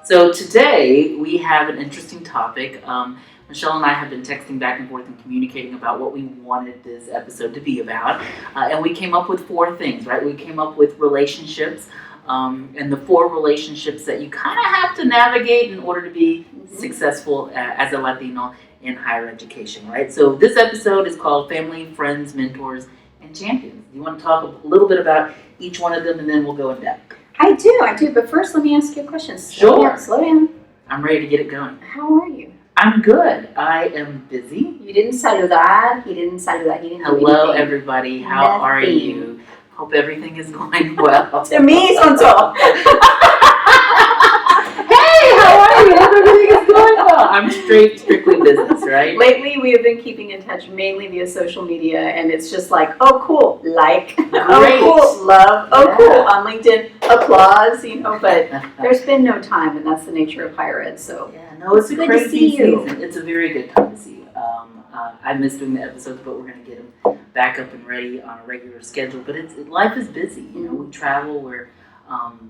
So today we have an interesting topic. Michelle and I have been texting back and forth and communicating about what we wanted this episode to be about. And we came up with 4 things, right? We came up with relationships and the 4 relationships that you kind of have to navigate in order to be successful as a Latino in higher education, right? So this episode is called Family, Friends, Mentors, and Champions. Do you want to talk a little bit about each one of them and then we'll go in depth? I do. But first, let me ask you a question. Sure. Slow down. I'm ready to get it going. How are you? I'm good. I am busy. You didn't saludar. He didn't saludar. He didn't do Hello, anything. everybody. How are you? Hope everything is going well. To me, Sonso. Hey, how are you? Hope everything is going well. I'm strictly business, right? Lately, we have been keeping in touch mainly via social media, and it's just like, oh, cool, like, oh, cool, love, oh, cool, on LinkedIn, applause, but there's been no time, and that's the nature of higher ed, so. Yeah, no, it's a good crazy to see you. season. It's a very good time to see you. I miss doing the episodes, but we're going to get them back up and ready on a regular schedule, but life is busy, we travel, we're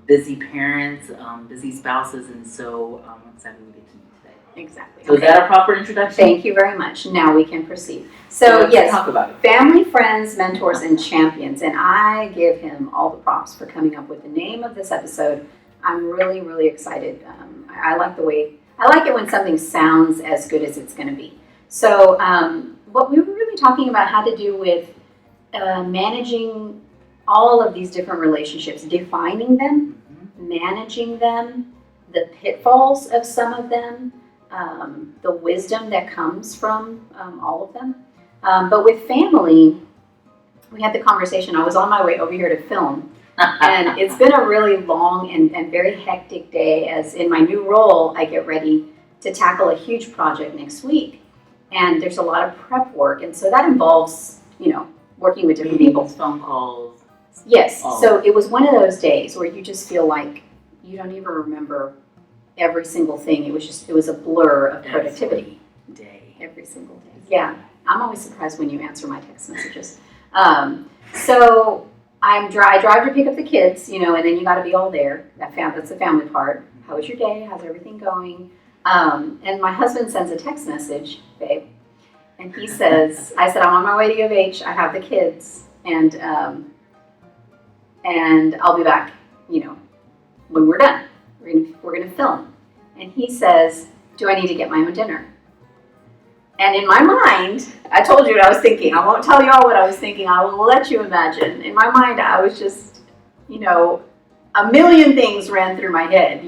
busy parents, busy spouses, and so I'm excited we get to meet today. Exactly. So is that a proper introduction? Thank you very much. Now we can proceed. So let's talk about it. Family, friends, mentors, and champions. And I give him all the props for coming up with the name of this episode. I'm really, really excited. I like it when something sounds as good as it's going to be. So what we were really talking about had to do with managing all of these different relationships, defining them, managing them, the pitfalls of some of them, the wisdom that comes from all of them. But with family, we had the conversation. I was on my way over here to film, and it's been a really long and very hectic day, as in my new role, I get ready to tackle a huge project next week. And there's a lot of prep work, and so that involves, working with different people. Phone calls. Yes, so it was one of those days where you just feel like you don't even remember every single thing. It was a blur of productivity. Every single day. Yeah, I'm always surprised when you answer my text messages. So I drive to pick up the kids, and then you got to be all there. That's the family part. How was your day? How's everything going? And my husband sends a text message, babe, and he says, I said, I'm on my way to U of H. I have the kids, and I'll be back, when we're done. We're gonna film. And he says, do I need to get my own dinner? And in my mind, I told you what I was thinking. I won't tell you all what I was thinking. I will let you imagine. In my mind, I was just, a million things ran through my head,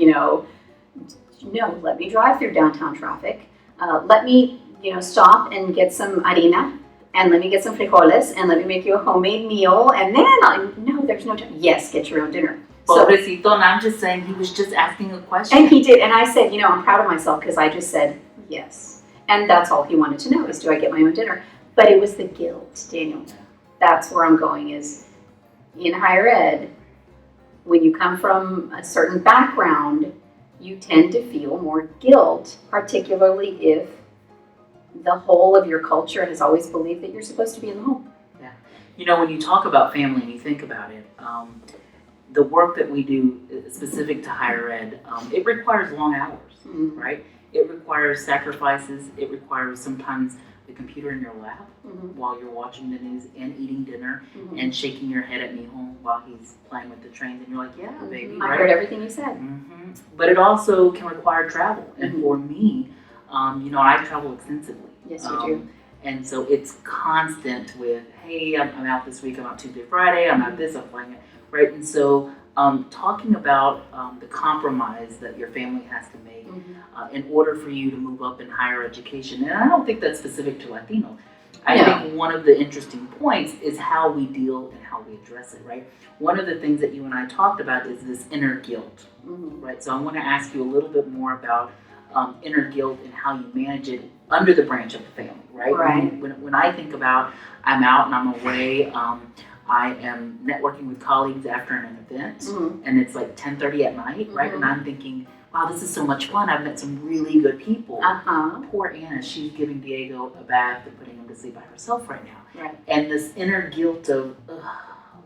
let me drive through downtown traffic. Let me, stop and get some harina, and let me get some frijoles, and let me make you a homemade meal, and then no, there's no time. Yes, get your own dinner. Pobrecito, and I'm just saying he was just asking a question. And he did, and I said, I'm proud of myself because I just said yes. And that's all he wanted to know is, do I get my own dinner? But it was the guilt, Daniel. That's where I'm going is, in higher ed, when you come from a certain background, you tend to feel more guilt, particularly if the whole of your culture has always believed that you're supposed to be in the home. Yeah. When you talk about family and you think about it, the work that we do specific to higher ed, it requires long hours, right? It requires sacrifices. It requires sometimes the computer in your lap while you're watching the news and eating dinner and shaking your head at Mijo while he's playing with the trains. And you're like, yeah, baby. I heard everything you said. But it also can require travel. And for me, I travel extensively. Yes, you do. And so it's constant with, hey, I'm out this week, I'm out Tuesday, Friday, I'm out this, I'm flying it, right? And so talking about the compromise that your family has to make in order for you to move up in higher education. And I don't think that's specific to Latino. I think one of the interesting points is how we deal and how we address it, right? One of the things that you and I talked about is this inner guilt, right? So I want to ask you a little bit more about inner guilt and how you manage it under the branch of the family, right? When I think about I'm out and I'm away, I am networking with colleagues after an event, and it's like 10:30 at night, right? And I'm thinking, wow, this is so much fun. I've met some really good people. Poor Anna, she's giving Diego a bath and putting him to sleep by herself right now. Right. And this inner guilt of,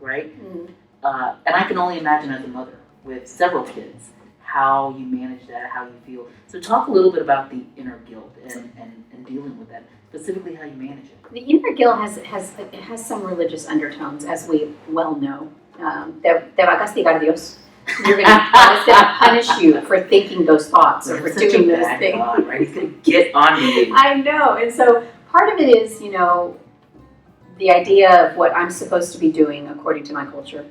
right? And I can only imagine as a mother with several kids, how you manage that, how you feel. So talk a little bit about the inner guilt and dealing with that, specifically how you manage it. The inner guilt has some religious undertones, as we well know. Te va a castigar Dios. God's going to punish you for thinking those thoughts or for doing those things. God, right? He's going to get on you. I know. And so part of it is, the idea of what I'm supposed to be doing according to my culture.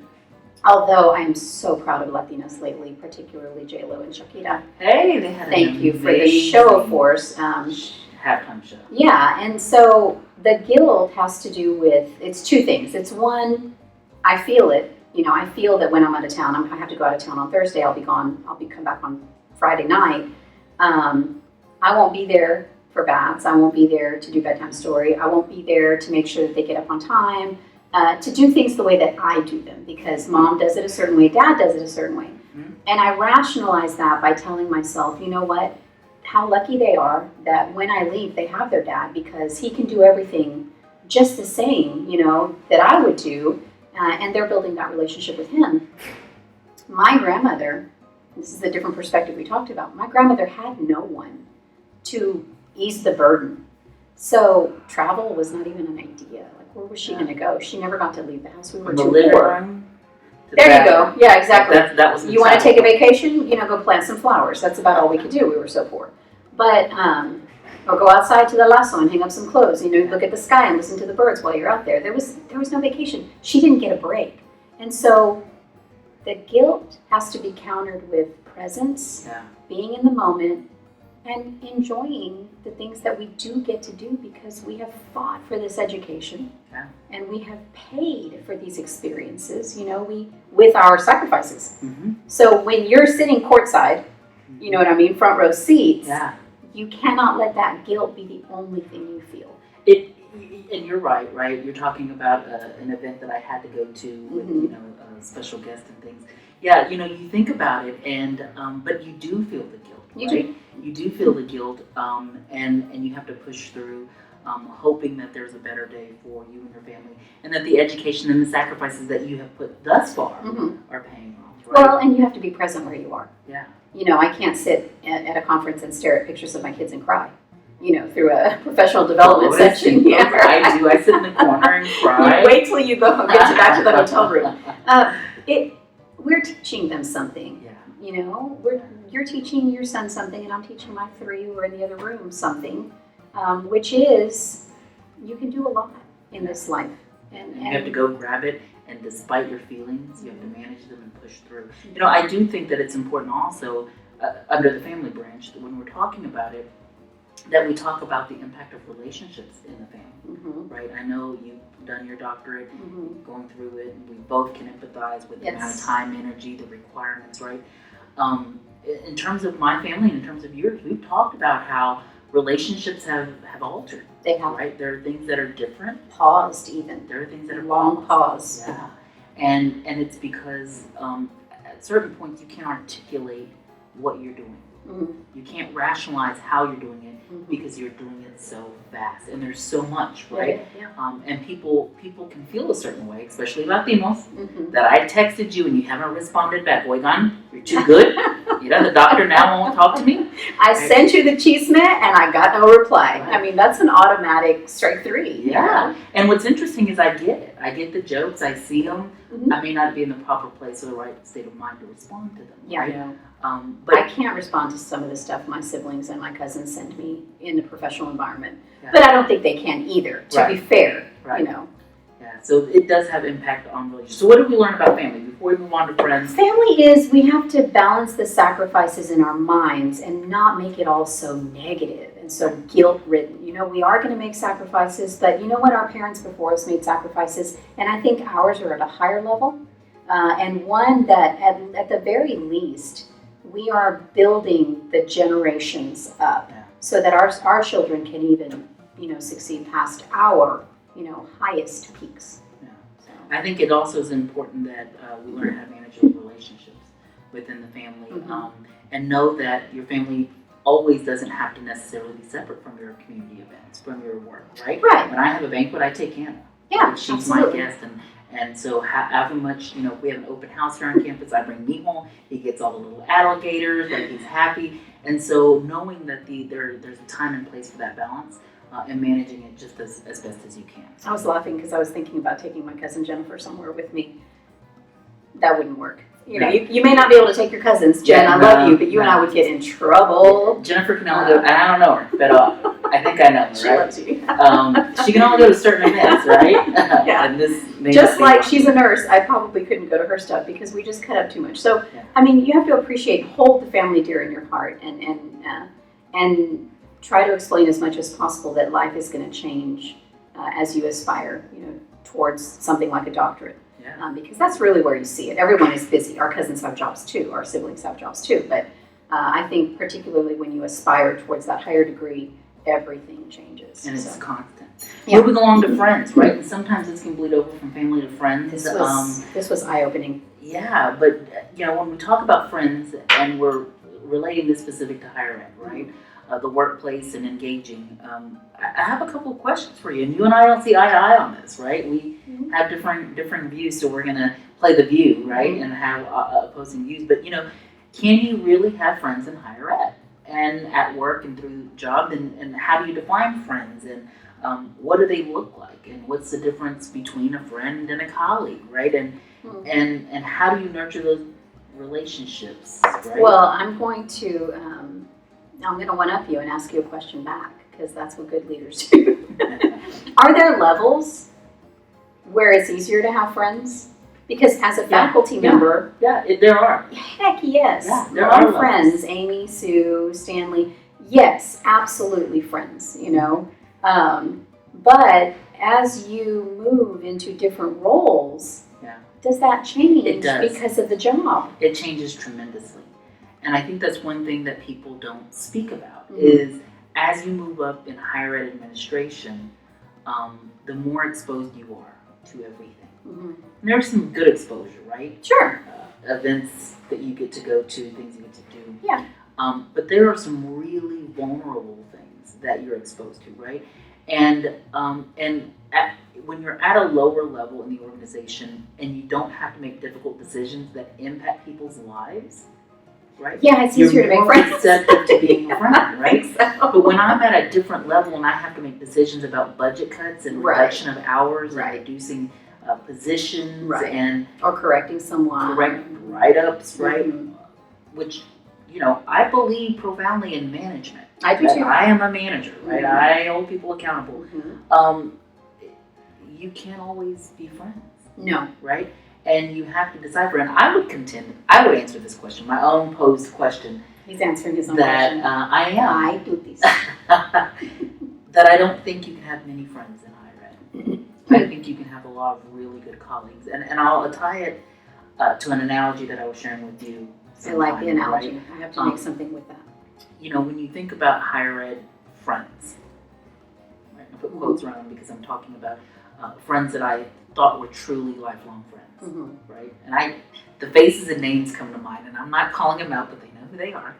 Although I am so proud of Latinas lately, particularly J-Lo and Shakira. Hey, they had Thank you for the show of force. Halftime show. Yeah, and so the guilt has to do with, it's two things. It's one, I feel it. I feel that when I'm out of town, I have to go out of town on Thursday. I'll be gone. Come back on Friday night. I won't be there for baths. I won't be there to do bedtime story. I won't be there to make sure that they get up on time, to do things the way that I do them, because mom does it a certain way, dad does it a certain way. Mm-hmm. And I rationalize that by telling myself, you know what, how lucky they are that when I leave, they have their dad, because he can do everything just the same, that I would do. And they're building that relationship with him. My grandmother, this is a different perspective we talked about, my grandmother had no one to ease the burden. So travel was not even an idea. Like, where was she going to go? She never got to leave the house. We were too poor. There you go. Yeah, exactly. That was you want to take a vacation? Go plant some flowers. That's about all we could do. We were so poor. But, or go outside to the lasso and hang up some clothes. Look at the sky and listen to the birds while you're out there. There was no vacation. She didn't get a break. And so the guilt has to be countered with presence, being in the moment, and enjoying the things that we do get to do, because we have fought for this education and we have paid for these experiences, with our sacrifices. Mm-hmm. So when you're sitting courtside, you know what I mean, front row seats, you cannot let that guilt be the only thing you feel. And you're right? You're talking about an event that I had to go to with, a special guest and things. Yeah, you think about it, and but you do feel the guilt, right? You do feel the guilt, and you have to push through, hoping that there's a better day for you and your family, and that the education and the sacrifices that you have put thus far are paying off. Right? Well, and you have to be present where you are. Yeah. I can't sit at a conference and stare at pictures of my kids and cry, through a professional development session. Yeah, I do. I sit in the corner and cry. You wait till you go home, get back to the hotel room. We're teaching them something. Yeah. You're teaching your son something, and I'm teaching my 3 who are in the other room something, which is you can do a lot in this life. And you have to go grab it. And despite your feelings, you have to manage them and push through. I do think that it's important also, under the family branch, that when we're talking about it, that we talk about the impact of relationships in the family, right? I know you've done your doctorate, going through it, and we both can empathize with the amount of time, energy, the requirements, right? In terms of my family and in terms of yours, we've talked about how relationships have altered. They have. Right? There are things that are different. Paused even. There are things that are long pause. Yeah. And it's because at certain points you can't articulate what you're doing. Mm-hmm. You can't rationalize how you're doing it because you're doing it so fast. And there's so much, right? Yeah. And people can feel a certain way, especially Latinos, that I texted you and you haven't responded back. Oigan, you're too good. The doctor now won't talk to me. I sent you the chisme and I got no reply. Right. I mean, that's an automatic strike 3. Yeah. And what's interesting is I get it. I get the jokes. I see them. Mm-hmm. I may not be in the proper place or the right state of mind to respond to them. Yeah, right? I know. But I can't respond to some of the stuff my siblings and my cousins send me in the professional environment. Yeah. But I don't think they can either, to be fair, Yeah, so it does have impact on relationships. So what did we learn about family before we move on to friends? Family is, we have to balance the sacrifices in our minds and not make it all so negative and so guilt-ridden. We are going to make sacrifices, but you know what? Our parents before us made sacrifices, and I think ours are at a higher level, and one that at the very least, we are building the generations up so that our children can even, succeed past our highest peaks. Yeah. So. I think it also is important that we learn how to manage those relationships within the family, and know that your family always doesn't have to necessarily be separate from your community events, from your work, right? Right. When I have a banquet, I take Hannah. Yeah, Like, she's absolutely. my guest, and so however much, if we have an open house here on campus, I bring meat home. He gets all the little alligators, like he's happy. And so knowing that there's a time and place for that balance, and managing it just as best as you can. I was laughing because I was thinking about taking my cousin Jennifer somewhere with me. That wouldn't work. You may not be able to take your cousins, Jen. Yeah, I love you, but you and I would get in trouble. Jennifer can only go. I don't know her, but I think I know her. She right? loves you. She can only go to certain events, right? Yeah. And this may Just not be like one. she's a nurse, I probably couldn't go to her stuff because we just cut up too much. So, Yeah. I mean, you have to hold the family dear in your heart, and try to explain as much as possible that life is going to change as you aspire, towards something like a doctorate. Yeah. Because that's really where you see it. Everyone is busy. Our cousins have jobs too. Our siblings have jobs too. But I think particularly when you aspire towards that higher degree, everything changes. And it's constant. Yeah. Moving along to friends, right? And sometimes this can bleed over from family to friends. This was eye-opening. Yeah, but when we talk about friends and we're relating this specific to higher ed, right? The workplace and engaging. I have a couple of questions for you, and you and I don't see eye to eye on this, right? We have different views, so we're gonna play the view, right, and have opposing views. But can you really have friends in higher ed and at work and through job? And how do you define friends? And what do they look like? And what's the difference between a friend and a colleague, right? And how do you nurture those relationships? Right? Well, I'm going to one up you and ask you a question back because that's what good leaders do. Are there levels where it's easier to have friends? Because as a faculty member, there are. Heck yes, Yeah, there my are friends, levels. Amy, Sue, Stanley. Yes, absolutely friends. But as you move into different roles, does that change? It does. Because of the job? It changes tremendously. And I think that's one thing that people don't speak about is as you move up in higher ed administration, the more exposed you are to everything. And there's some good exposure, right? Sure. Events that you get to go to, things you get to do. Yeah. But there are some really vulnerable things that you're exposed to, right? And when you're at a lower level in the organization and you don't have to make difficult decisions that impact people's lives, right? Yeah, it's easier to make friends. You're more receptive to being a friend, right? So. But when I'm at a different level and I have to make decisions about budget cuts and reduction of hours and reducing positions and or correcting someone, correct write-ups, right? Which I believe profoundly in management. I do too. I am a manager, right? I hold people accountable. You can't always be friends. No. Right? And you have to decipher. And I would answer this question, my own posed question. He's answering his own question. I am. I do this. That I don't think you can have many friends in higher ed. I think you can have a lot of really good colleagues. And I'll tie it to an analogy that I was sharing with you. I like the analogy. Right? I have to make something with that. When you think about higher ed friends, right? I put quotes around them because I'm talking about friends that I thought were truly lifelong friends, right? And the faces and names come to mind, and I'm not calling them out, but they know who they are.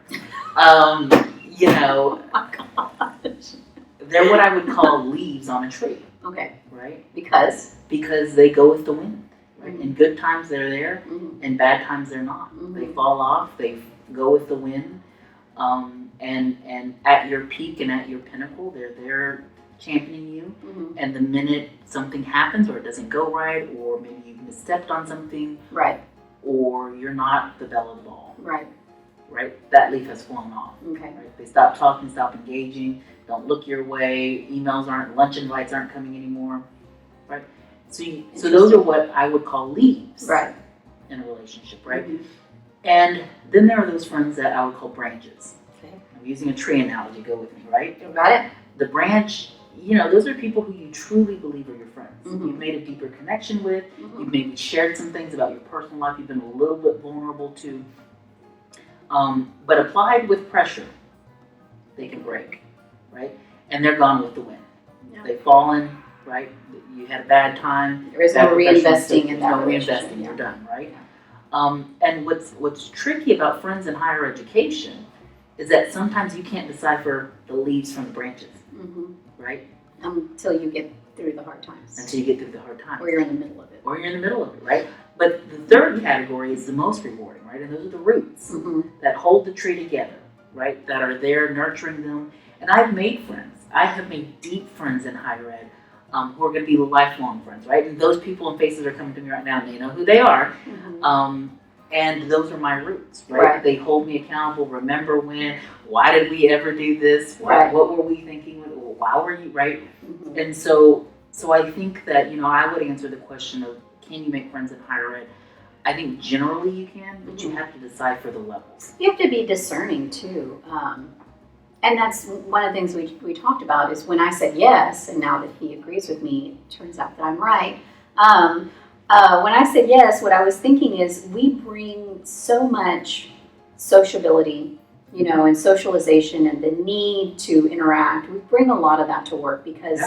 Oh my gosh. They're what I would call leaves on a tree. Okay. Right? Because they go with the wind. Right? In good times they're there, in bad times they're not. They fall off. They go with the wind. And at your peak and at your pinnacle, they're there championing you. And the minute something happens or it doesn't go right, or maybe you've misstepped on something, right, or you're not the belle of the ball, right, that leaf has flown off. Okay. Right? They stop talking, stop engaging, don't look your way, lunch invites aren't coming anymore, right? So those are what I would call leaves, right, in a relationship, right? And then there are those friends that I would call branches. Okay. I'm using a tree analogy, go with me, right? You got it? The branch, those are people who you truly believe are your friends. You've made a deeper connection with, you've maybe shared some things about your personal life you've been a little bit vulnerable to. But applied with pressure, they can break, right? And they're gone with the wind. Yeah. They've fallen, right? You had a bad time. There is no reinvesting in that relationship. Reinvesting, you're done, right? Yeah. And what's tricky about friends in higher education is that sometimes you can't decipher the leaves from the branches, right? Until you get through the hard times. Until you get through the hard times. Or you're in the middle of it. Or you're in the middle of it, right? But the third category is the most rewarding, right? And those are the roots that hold the tree together, right? That are there nurturing them. And I've made friends. I have made deep friends in higher ed who are going to be lifelong friends, right? And those people and faces are coming to me right now, and they know who they are. And those are my roots, right? They hold me accountable. Remember when? Why did we ever do this? What were we thinking? Why were you, right? And so I think that, I would answer the question of, can you make friends in higher ed? I think generally you can, but you have to decide for the levels. You have to be discerning too. And that's one of the things we talked about is when I said yes, and now that he agrees with me, it turns out that I'm right. When I said yes, what I was thinking is we bring so much sociability, and socialization and the need to interact. We bring a lot of that to work because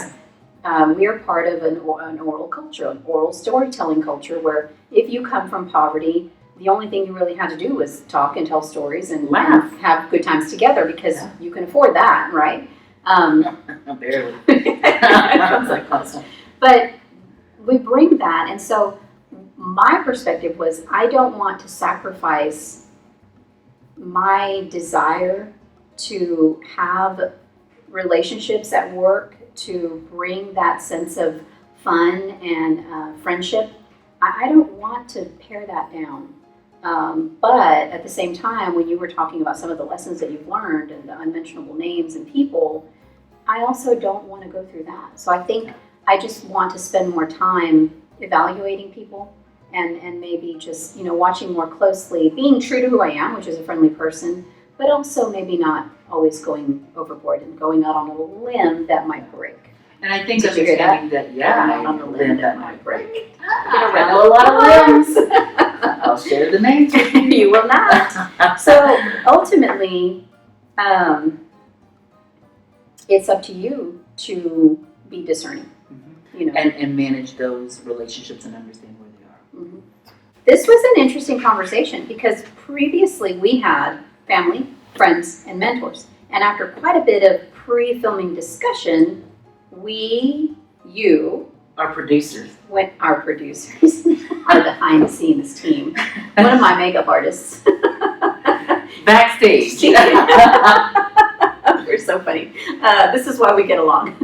we are part of an oral culture, an oral storytelling culture where if you come from poverty, the only thing you really had to do was talk and tell stories and laugh, have good times together because you can afford that, right? Barely. Sounds like close. But we bring that, and so my perspective was I don't want to sacrifice my desire to have relationships at work, to bring that sense of fun and friendship. I don't want to pare that down. But at the same time, when you were talking about some of the lessons that you've learned and the unmentionable names and people, I also don't want to go through that. So I think I just want to spend more time evaluating people and maybe just, watching more closely, being true to who I am, which is a friendly person, but also maybe not always going overboard and going out on a limb that might break. And I think understanding that on a limb that might break. I know a lot of limbs. I'll share the names with you. You will not. So ultimately, it's up to you to be discerning. And manage those relationships and understand where they are. This was an interesting conversation because previously we had family, friends, and mentors. And after quite a bit of pre-filming discussion, our producers, our behind-the-scenes team, one of my makeup artists, backstage. We're so funny. This is why we get along.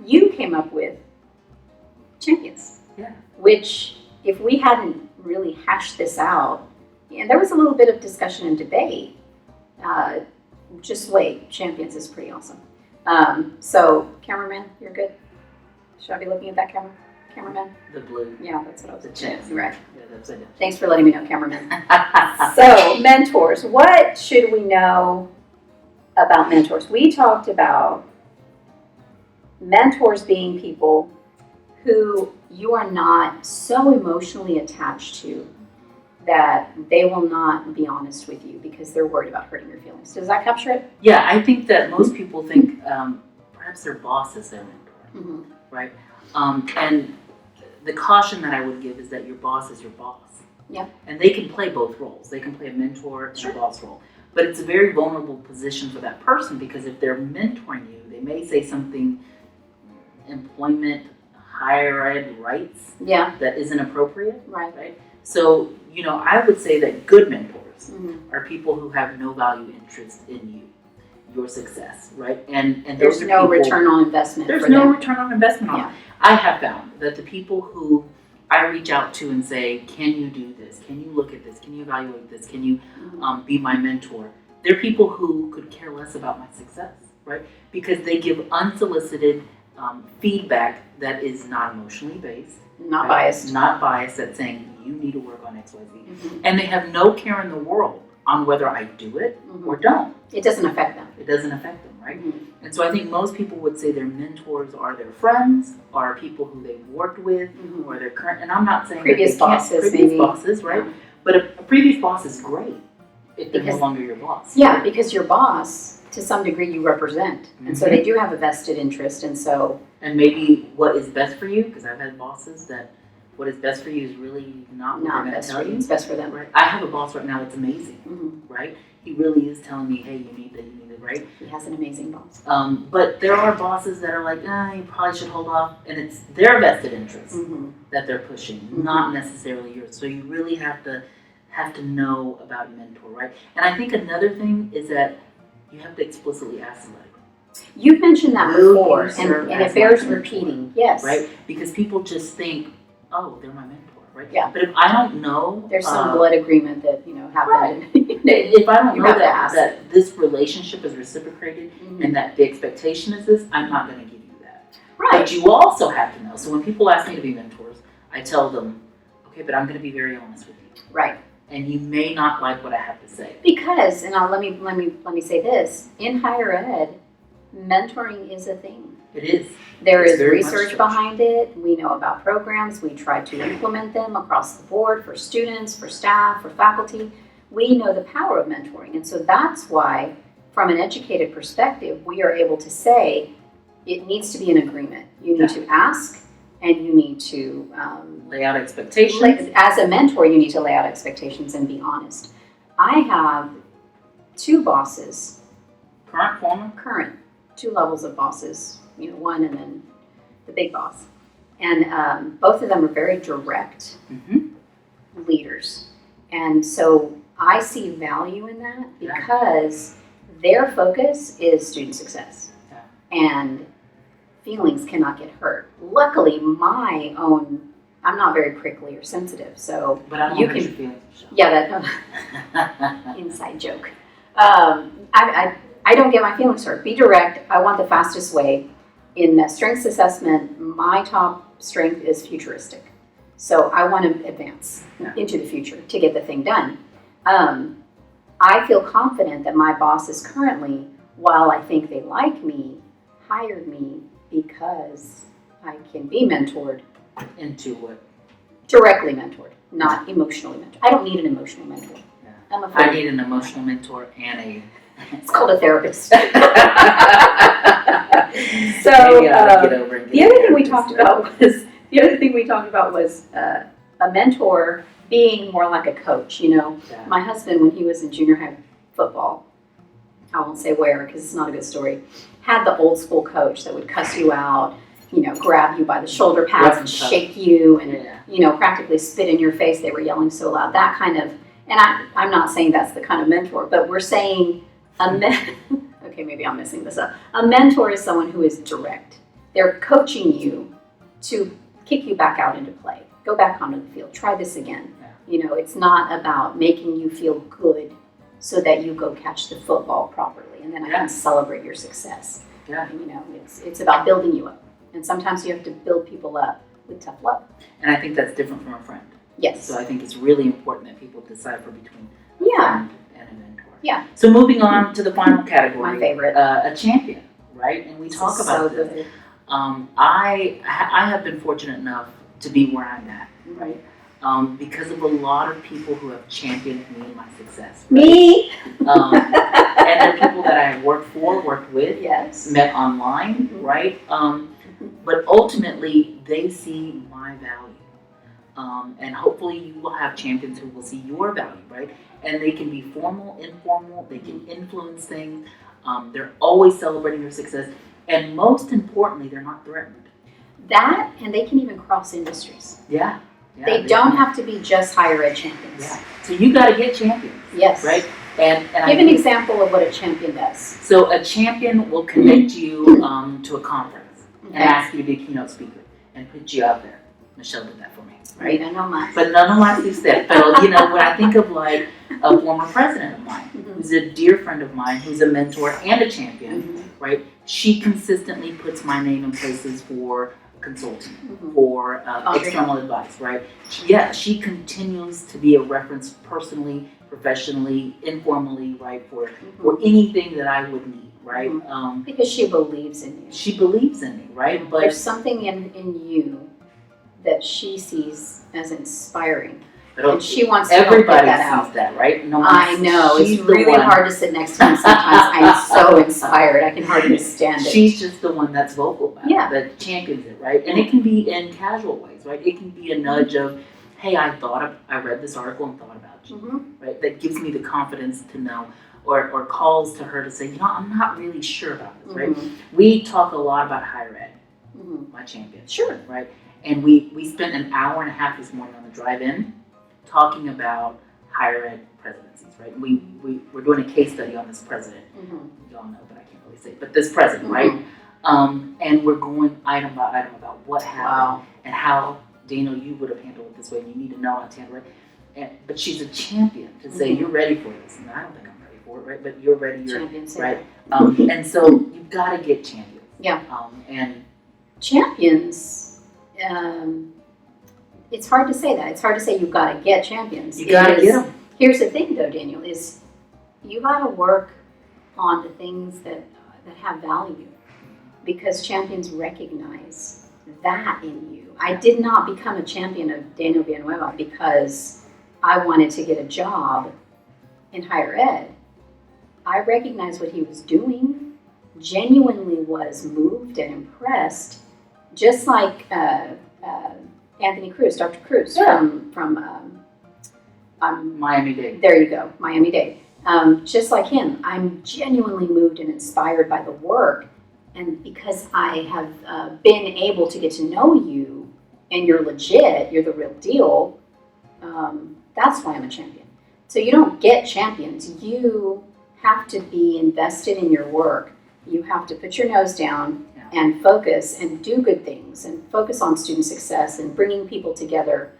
You came up with champions, which if we hadn't really hashed this out, and there was a little bit of discussion and debate, just wait, champions is pretty awesome. So, cameraman, you're good? Should I be looking at that cameraman? The blue. Yeah, that's what I was saying. Right. Yeah, that's it. Thanks for letting me know, cameraman. So, mentors. What should we know about mentors? We talked about mentors being people who you are not so emotionally attached to that they will not be honest with you because they're worried about hurting your feelings. Does that capture it? Yeah, I think that most people think perhaps their boss is their mentor, right? And the caution that I would give is that your boss is your boss. Yeah. And they can play both roles. They can play a mentor and a boss role. But it's a very vulnerable position for that person because if they're mentoring you, they may say something, employment, higher ed rights, that isn't appropriate. Right. So, I would say that good mentors are people who have no value interest in your success, right? And there's no return on investment. There's no return on investment on it. I have found that the people who I reach out to and say, can you do this? Can you look at this? Can you evaluate this? Can you be my mentor? They're people who could care less about my success, right? Because they give unsolicited feedback that is not emotionally based. Not biased. Not biased, that's saying you need to work on XYZ. And they have no care in the world on whether I do it or don't. It doesn't affect them. It doesn't affect them, right? And so I think most people would say their mentors are their friends, are people who they've worked with, or their current, and I'm not saying previous bosses, right? Yeah. But a previous boss is great if they're no longer your boss. Yeah, right? Because your boss, to some degree, you represent. And so they do have a vested interest, and so... And maybe what is best for you, because I've had bosses that what is best for you is really not what Not they're going to best tell for you. you. It's best for them. Right? I have a boss right now that's amazing, Mm-hmm. right? He really is telling me, hey, you need it, right? He has an amazing boss. But there are bosses that are like, you probably should hold off, and it's their vested interests Mm-hmm. that they're pushing, Mm-hmm. not necessarily yours. So you really have to know about your mentor, right? And I think another thing is that you have to explicitly ask somebody. You've mentioned that Will before, you serve and as it bears my mentor? repeating. Yes. Right? Because people just think, oh, they're my mentor, right? Yeah. But if I don't know, There's some blood agreement that happened. Right. If I don't You know have to ask. that this relationship is reciprocated Mm-hmm. and that the expectation is this, I'm not going to give you that. Right. But you also have to know. So when people ask me to be mentors, I tell them, okay, but I'm going to be very honest with you. Right. And you may not like what I have to say. Because, and let me say this: in higher ed, mentoring is a thing. It is. There It's is very much research so. behind it. We know about programs. We try to implement them across the board for students, for staff, for faculty. We know the power of mentoring. And so that's why, from an educated perspective, we are able to say it needs to be an agreement. You need to ask, and you need to Lay out expectations. as a mentor, you need to lay out expectations and be honest. I have two bosses, Current, former. current, two levels of bosses, one and then the big boss. And both of them are very direct Mm-hmm. leaders. And so I see value in that Yeah. because their focus is student success. Yeah. And feelings cannot get hurt. Luckily, I'm not very prickly or sensitive, so But I don't you hurt can. your feelings, Michelle. Yeah, that inside joke. I don't get my feelings hurt. Be direct. I want the fastest way. In the strengths assessment, my top strength is futuristic. So I want to advance into the future to get the thing done. I feel confident that my bosses currently, while I think they like me, hired me because I can be mentored. Into what? Directly mentored, not emotionally mentored. I don't need an emotional mentor. Yeah. I'm a I friend. need an emotional mentor and a. It's called a therapist. So So get over and get the other a thing we therapist, talked about was a mentor being more like a coach. Yeah. My husband, when he was in junior high football, I won't say where because it's not a good story, had the old school coach that would cuss you out, grab you by the shoulder pads and shake you and Yeah. practically spit in your face. They were yelling so loud. That kind of, and I'm not saying that's the kind of mentor, but we're saying okay, maybe I'm messing this up. A mentor is someone who is direct. They're coaching you to kick you back out into play. Go back onto the field. Try this again. Yeah. It's not about making you feel good so that you go catch the football properly and then I can celebrate your success. Yeah. It's about building you up. And sometimes you have to build people up with tough love. And I think that's different from a friend. Yes. So I think it's really important that people decipher between a Yeah. friend and a mentor. Yeah. So moving on to the final category. My favorite. A champion, right? And we talk This is about so this. good. I have been fortunate enough to be where I'm at, right? Because of a lot of people who have championed me and my success. Right? Me. And they're people that I have worked with, Yes. met online, right? But ultimately, they see my value. And hopefully you will have champions who will see your value, right? And they can be formal, informal, they can influence things. They're always celebrating your success. And most importantly, they're not threatened. That, and they can even cross industries. Yeah. They don't have to be just higher ed champions. Yeah. So you got to get champions, Yes. right? And Give an example of what a champion does. So a champion will connect you to a conference and Okay. ask you to be a keynote speaker and put you out there. Michelle did that for me, Right, I know mine. But none of my success. But when I think of like a former president of mine, who's a dear friend of mine, who's a mentor and a champion, right? She consistently puts my name in places for consulting, for external advice, right? She continues to be a reference personally, professionally, informally, right? For anything that I would need, right? Because she believes in you. She believes in me, right? But there's something in you that she sees as inspiring. And she wants to help get everybody that sees out. that, right? No one, I know. It's she's the really one. hard to sit next to him sometimes. I'm so inspired. I can hardly stand it. She's just the one that's vocal about Yeah. it, that champions it, right? And it can be in casual ways, right? It can be a nudge of, hey, I read this article and thought about you, Mm-hmm. right? That gives me the confidence to know, or calls to her to say, I'm not really sure about this, right? Mm-hmm. We talk a lot about higher ed, Mm-hmm. my champion, Sure. right? And we spent an hour and a half this morning on the drive-in talking about higher ed presidencies, right? We're doing a case study on this president. Mm-hmm. Y'all know, but I can't really say. But this president, right? And we're going item by item about what happened and how, Daniel, you would have handled it this way, and you need to know how to handle it. But she's a champion to say, you're ready for this. And I don't think I'm ready for it, right? But you're ready, Champions, right? And so you've got to get champions. Yeah. And champions, it's hard to say that. It's hard to say you've got to get champions. You got to get them. Here's the thing, though, Daniel, is you got to work on the things that have value, because champions recognize that in you. I did not become a champion of Daniel Villanueva because I wanted to get a job in higher ed. I recognized what he was doing, genuinely was moved and impressed, just like Anthony Cruz, Dr. Cruz from Miami-Dade. There you go, Miami-Dade. Just like him, I'm genuinely moved and inspired by the work. And because I have been able to get to know you, and you're legit, you're the real deal, that's why I'm a champion. So you don't get champions. You have to be invested in your work. You have to put your nose down and focus and do good things and focus on student success and bringing people together,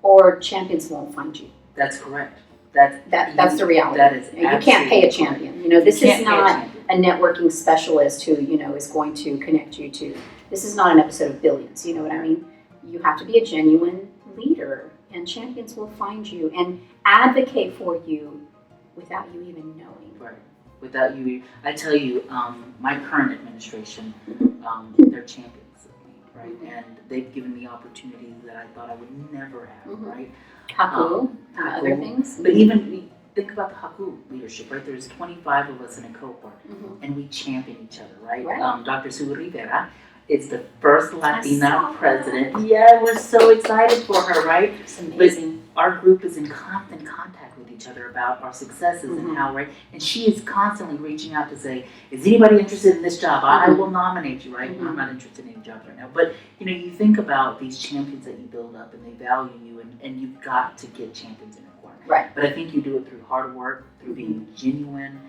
or champions won't find you. That's correct. That's the reality. That is you can't pay a champion. You know, this is not a networking specialist who, is going to connect you to. This is not an episode of Billions. You know what I mean? You have to be a genuine leader, and champions will find you and advocate for you without you even knowing. Right. Without you, I tell you, my current administration, they're champions of me, right? And they've given me opportunities that I thought I would never have, right? Haku, other things. But even think about the Haku leadership, right? There's 25 of us in a cohort, and we champion each other, right? Dr. Sue Rivera is the first Latina president. Yeah, we're so excited for her, right? It's amazing. But our group is in constant contact with each other about our successes and how, right? And she is constantly reaching out to say, is anybody interested in this job? I will nominate you, right? I'm not interested in any jobs right now. But, you think about these champions that you build up, and they value you, and you've got to get champions in your corner. Right. But I think you do it through hard work, through being genuine,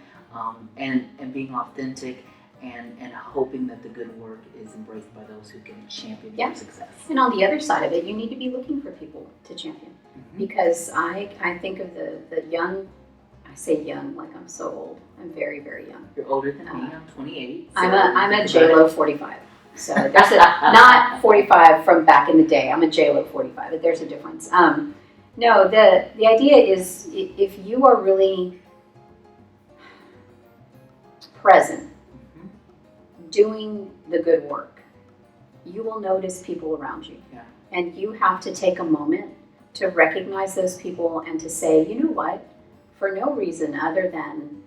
and being authentic, and hoping that the good work is embraced by those who can champion your success. And on the other side of it, you need to be looking for people to champion. Because I think of the young, I say young like I'm so old. I'm very, very young. You're older than me. I'm 28. So I'm a JLo 45. So there's not 45 from back in the day. I'm a JLo 45, but there's a difference. No, the idea is, if you are really present, doing the good work, you will notice people around you. Yeah. And you have to take a moment to recognize those people and to say, you know what, for no reason other than,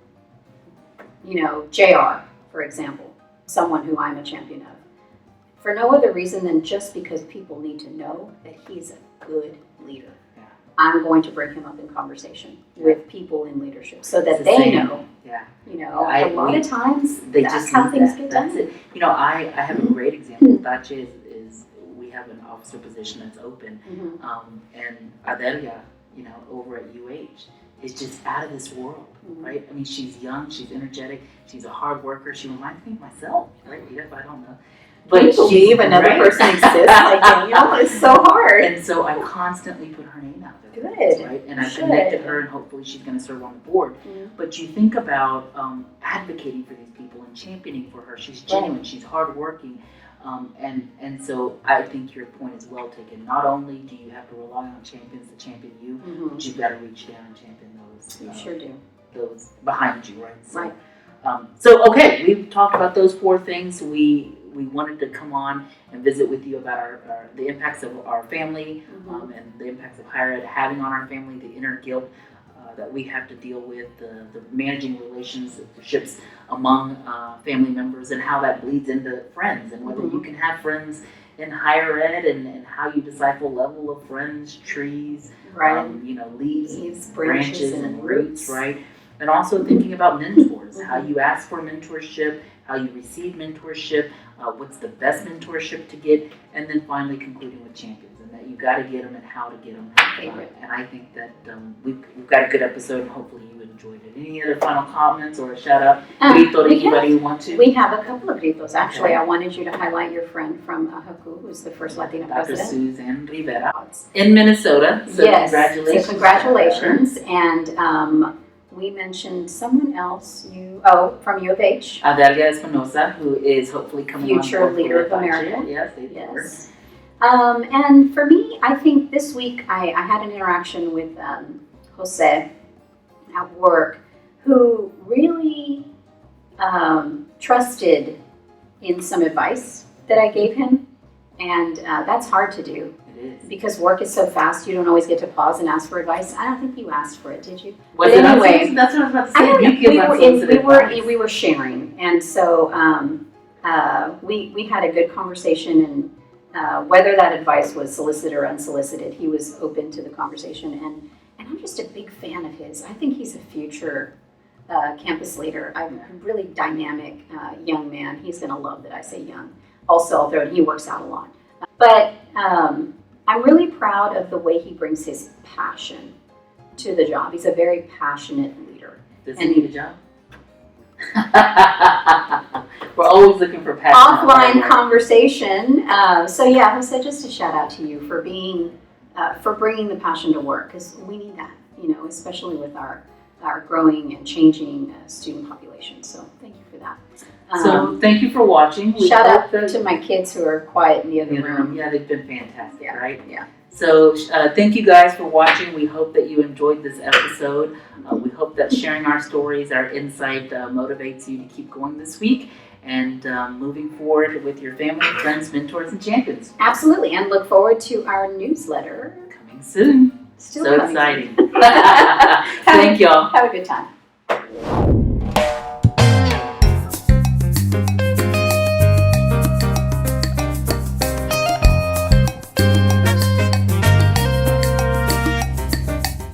JR, for example, someone who I'm a champion of, for no other reason than just because people need to know that he's a good leader. Yeah. I'm going to bring him up in conversation with people in leadership so that they know. Yeah. A lot of times they that's just how things get That's done. it. I have a great example. Dache is we have an officer position that's open, and Adelia, over at UH, is just out of this world, right? I mean, she's young, she's energetic, she's a hard worker. She reminds me of myself, right? Yeah, but I don't know. But you believe another person exists like Daniel? It's so hard. And so I constantly put her name out there. Good. Right? And I've connected her, and hopefully she's going to serve on the board. But you think about advocating for these people and championing for her. She's genuine. She's hardworking. And so I think your point is well taken. Not only do you have to rely on champions to champion you, but you've got to reach down and champion those. You sure do. Those behind you, right? So, So okay, we've talked about those four things. We we wanted to come on and visit with you about the impacts of our family and the impacts of higher ed having on our family, the inner guilt that we have to deal with, the managing relationships among family members, and how that bleeds into friends, and whether you can have friends in higher ed, and how you decipher level of friends, trees, leaves, branches, and roots, right? And also thinking about mentors, how you ask for mentorship, how you receive mentorship, what's the best mentorship to get, and then finally concluding with champions, and that you got to get them and how to get them. And I think that we've got a good episode, and hopefully you enjoyed it. Any other final comments or a shout out? Grito to anybody you want to? We have a couple of gritos. Actually, I wanted you to highlight your friend from Haku, who's the first Latina Dr. president. Suzanne Rivera in Minnesota. So yes, congratulations. So congratulations. And we mentioned someone else, from U of H. Adalia Espinosa, who is hopefully coming on Future leader of America. Yes, yes. And for me, I think this week I had an interaction with Jose at work, who really trusted in some advice that I gave him. And that's hard to do. Because work is so fast, you don't always get to pause and ask for advice. I don't think you asked for it, did you? That's what I was about to say. We were sharing, and so we had a good conversation, and whether that advice was solicited or unsolicited, he was open to the conversation, and I'm just a big fan of his. I think he's a future campus leader. I'm a really dynamic young man. He's going to love that I say young. Also, although he works out a lot. But I'm really proud of the way he brings his passion to the job. He's a very passionate leader. Does he need a job? We're always looking for passion. Offline conversation. So yeah, Jose, just a shout out to you for bringing the passion to work, because we need that, especially with our growing and changing student population. So thank you for that. So thank you for watching. Shout out to my kids who are quiet in the other room. Yeah, they've been fantastic, right? Yeah. So thank you guys for watching. We hope that you enjoyed this episode. We hope that sharing our stories, our insight motivates you to keep going this week and moving forward with your family, friends, mentors, and champions. Absolutely, and look forward to our newsletter. Coming soon. Still so coming exciting. Soon. Thank y'all. Have a good time.